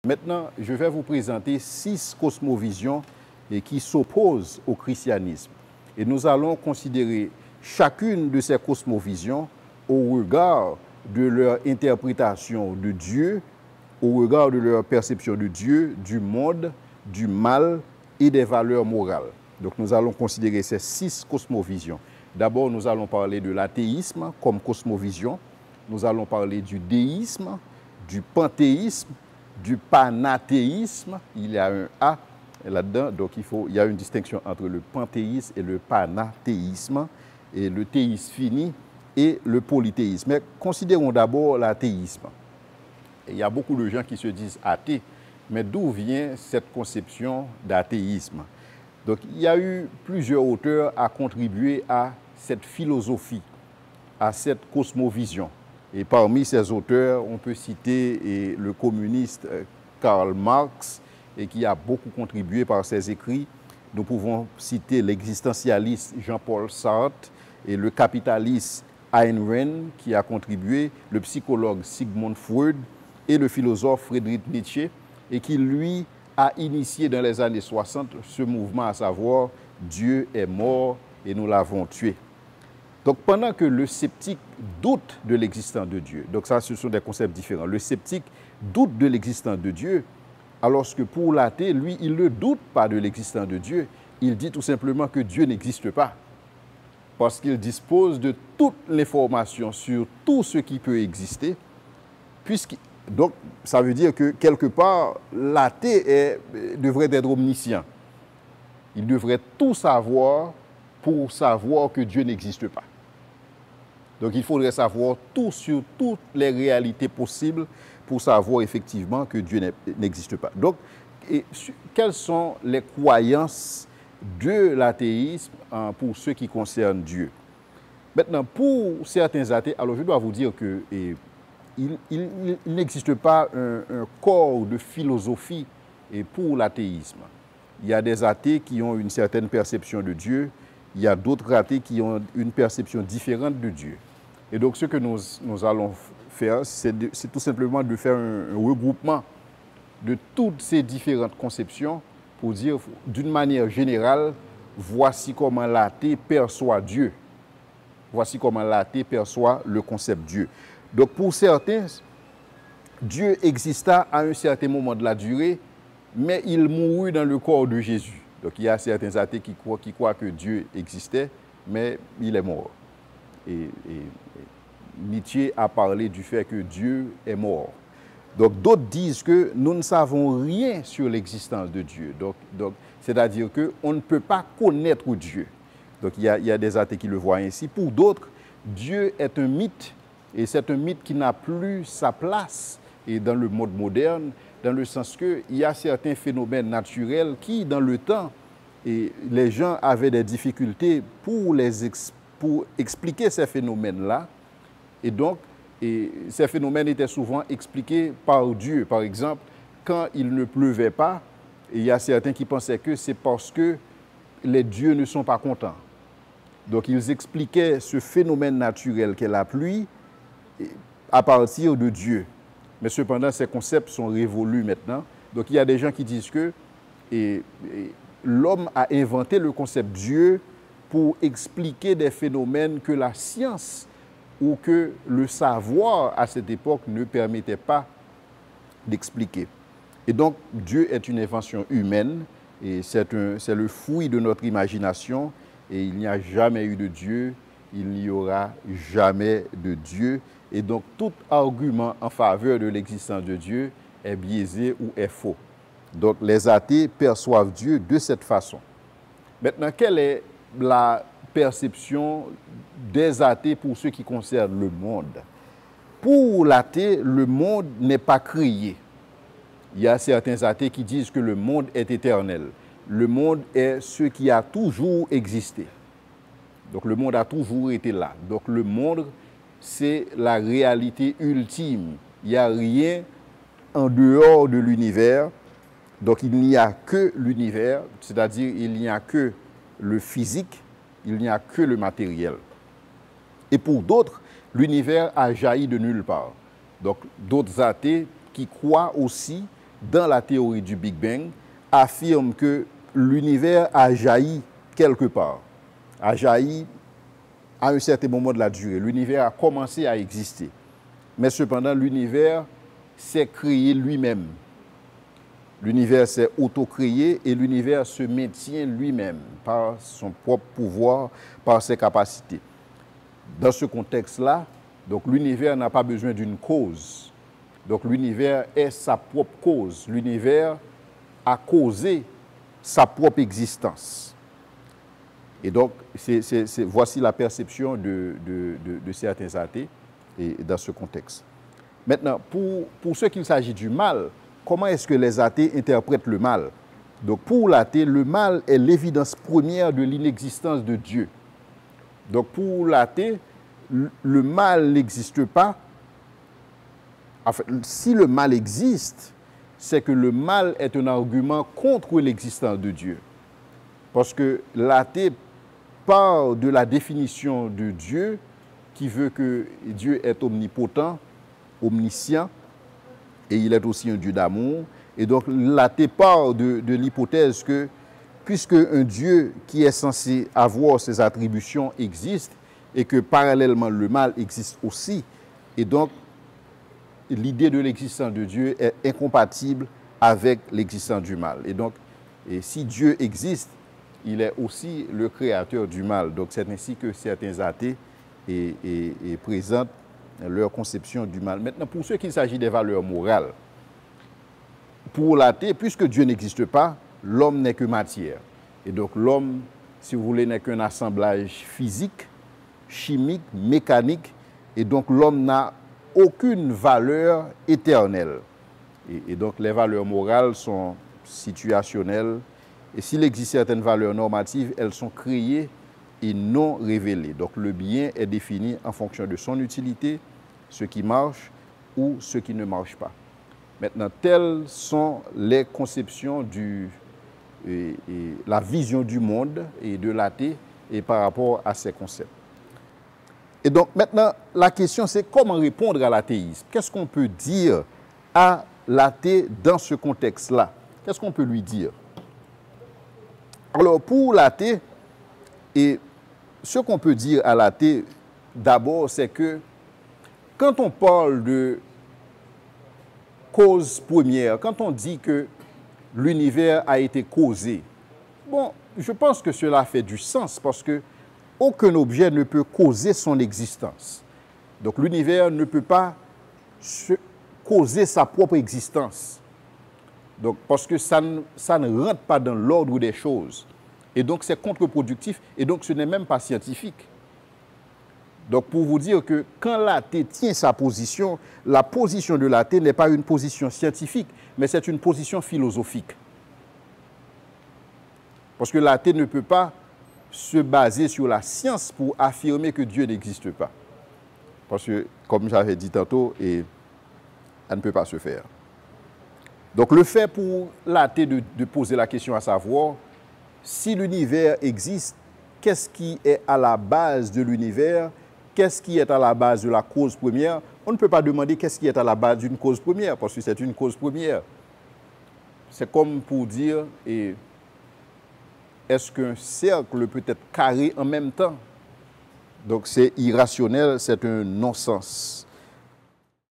Maintenant, je vais vous présenter 6 cosmovisions qui s'opposent au christianisme. Et nous allons considérer chacune de ces cosmovisions au regard de leur interprétation de Dieu, au regard de leur perception de Dieu, du monde, du mal et des valeurs morales. Donc nous allons considérer ces 6 cosmovisions. D'abord, nous allons parler de l'athéisme comme cosmovision. Nous allons parler du déisme, du panthéisme, du panathéisme. Il y a un A là-dedans, donc il y a une distinction entre le panthéisme et le panathéisme, et le théisme fini et le polythéisme. Mais considérons d'abord l'athéisme. Il y a beaucoup de gens qui se disent athées, mais d'où vient cette conception d'athéisme? Donc il y a eu plusieurs auteurs à contribuer à cette philosophie, à cette cosmovision. Et parmi ces auteurs, on peut citer le communiste Karl Marx, et qui a beaucoup contribué par ses écrits. Nous pouvons citer l'existentialiste Jean-Paul Sartre et le capitaliste Ayn Rand, qui a contribué, le psychologue Sigmund Freud et le philosophe Friedrich Nietzsche, et qui, lui, a initié dans les années 60 ce mouvement, à savoir « Dieu est mort et nous l'avons tué ». Donc, pendant que le sceptique doute de l'existence de Dieu, donc ça, ce sont des concepts différents. Le sceptique doute de l'existence de Dieu, alors que pour l'athée, lui, il ne doute pas de l'existence de Dieu. Il dit tout simplement que Dieu n'existe pas. Parce qu'il dispose de toute l'information sur tout ce qui peut exister. Donc, ça veut dire que, quelque part, l'athée devrait être omniscient. Il devrait tout savoir pour savoir que Dieu n'existe pas. Donc, il faudrait savoir tout sur toutes les réalités possibles pour savoir effectivement que Dieu n'existe pas. Donc, quelles sont les croyances de l'athéisme pour ce qui concerne Dieu? Maintenant, pour certains athées, alors je dois vous dire qu'il n'existe pas un corps de philosophie pour l'athéisme. Il y a des athées qui ont une certaine perception de Dieu, il y a d'autres athées qui ont une perception différente de Dieu. Et donc, ce que nous allons faire, c'est tout simplement de faire un regroupement de toutes ces différentes conceptions pour dire, d'une manière générale, voici comment l'athée perçoit Dieu. Voici comment l'athée perçoit le concept Dieu. Donc, pour certains, Dieu exista à un certain moment de la durée, mais il mourut dans le corps de Jésus. Donc, il y a certains athées qui croient que Dieu existait, mais il est mort. Et Nietzsche a parlé du fait que Dieu est mort. Donc, d'autres disent que nous ne savons rien sur l'existence de Dieu. Donc, c'est-à-dire qu'on ne peut pas connaître Dieu. Donc, il y a des athées qui le voient ainsi. Pour d'autres, Dieu est un mythe, et c'est un mythe qui n'a plus sa place dans le monde moderne, dans le sens qu'il y a certains phénomènes naturels qui, dans le temps, les gens avaient des difficultés pour expliquer ces phénomènes-là. Et donc, ces phénomènes étaient souvent expliqués par Dieu. Par exemple, quand il ne pleuvait pas, il y a certains qui pensaient que c'est parce que les dieux ne sont pas contents. Donc, ils expliquaient ce phénomène naturel qu'est la pluie à partir de Dieu. Mais cependant, ces concepts sont révolus maintenant. Donc, il y a des gens qui disent que l'homme a inventé le concept Dieu pour expliquer des phénomènes que la science ou que le savoir à cette époque ne permettait pas d'expliquer. Et donc, Dieu est une invention humaine et c'est le fruit de notre imagination et il n'y a jamais eu de Dieu, il n'y aura jamais de Dieu. Et donc, tout argument en faveur de l'existence de Dieu est biaisé ou est faux. Donc, les athées perçoivent Dieu de cette façon. Maintenant, quelle est la perception des athées pour ce qui concerne le monde? Pour l'athée, le monde n'est pas créé. Il y a certains athées qui disent que le monde est éternel. Le monde est ce qui a toujours existé. Donc, le monde a toujours été là. Donc, le monde, c'est la réalité ultime. Il n'y a rien en dehors de l'univers. Donc, il n'y a que l'univers, c'est-à-dire il n'y a que le physique, il n'y a que le matériel. Et pour d'autres, l'univers a jailli de nulle part. Donc, d'autres athées qui croient aussi dans la théorie du Big Bang, affirme que l'univers a jailli quelque part, a jailli à un certain moment de la durée. L'univers a commencé à exister. Mais cependant, l'univers s'est créé lui-même. L'univers s'est auto-créé et l'univers se maintient lui-même par son propre pouvoir, par ses capacités. Dans ce contexte-là, donc l'univers n'a pas besoin d'une cause. Donc l'univers est sa propre cause. L'univers a causé sa propre existence. Et donc, voici la perception de certains athées et dans ce contexte. Maintenant, pour ce qu'il s'agit du mal, comment est-ce que les athées interprètent le mal? Donc, pour l'athée, le mal est l'évidence première de l'inexistence de Dieu. Donc, pour l'athée, le mal n'existe pas. Enfin, si le mal existe, c'est que le mal est un argument contre l'existence de Dieu. Parce que l'athée part de la définition de Dieu qui veut que Dieu est omnipotent, omniscient, et il est aussi un Dieu d'amour. Et donc l'athée part de l'hypothèse que puisque un Dieu qui est censé avoir ses attributions existe et que parallèlement le mal existe aussi, et donc l'idée de l'existence de Dieu est incompatible avec l'existence du mal. Et donc, si Dieu existe, il est aussi le créateur du mal. Donc c'est ainsi que certains athées présentent leur conception du mal. Maintenant, pour ce qu'il s'agit des valeurs morales, pour l'athée, puisque Dieu n'existe pas, l'homme n'est que matière. Et donc l'homme, si vous voulez, n'est qu'un assemblage physique, chimique, mécanique. Et donc l'homme n'a aucune valeur éternelle. Et donc les valeurs morales sont situationnelles. Et s'il existe certaines valeurs normatives, elles sont créées et non révélées. Donc le bien est défini en fonction de son utilité, ce qui marche ou ce qui ne marche pas. Maintenant, telles sont les conceptions la vision du monde et de l'athée et par rapport à ces concepts. Et donc maintenant, la question c'est comment répondre à l'athéisme. Qu'est-ce qu'on peut dire à l'athée dans ce contexte-là? Qu'est-ce qu'on peut lui dire? Alors pour l'athée, et ce qu'on peut dire à l'athée d'abord, c'est que quand on parle de cause première, quand on dit que l'univers a été causé, bon, je pense que cela fait du sens parce que aucun objet ne peut causer son existence. Donc l'univers ne peut pas causer sa propre existence. Donc, parce que ça ne rentre pas dans l'ordre des choses. Et donc c'est contre-productif et donc ce n'est même pas scientifique. Donc pour vous dire que quand l'athée tient sa position, la position de l'athée n'est pas une position scientifique, mais c'est une position philosophique. Parce que l'athée ne peut pas se baser sur la science pour affirmer que Dieu n'existe pas. Parce que, comme j'avais dit tantôt, ça ne peut pas se faire. Donc le fait pour l'athée de poser la question à savoir, si l'univers existe, qu'est-ce qui est à la base de l'univers? Qu'est-ce qui est à la base de la cause première? On ne peut pas demander qu'est-ce qui est à la base d'une cause première, parce que c'est une cause première. C'est comme pour dire, est-ce qu'un cercle peut être carré en même temps? Donc c'est irrationnel, c'est un non-sens.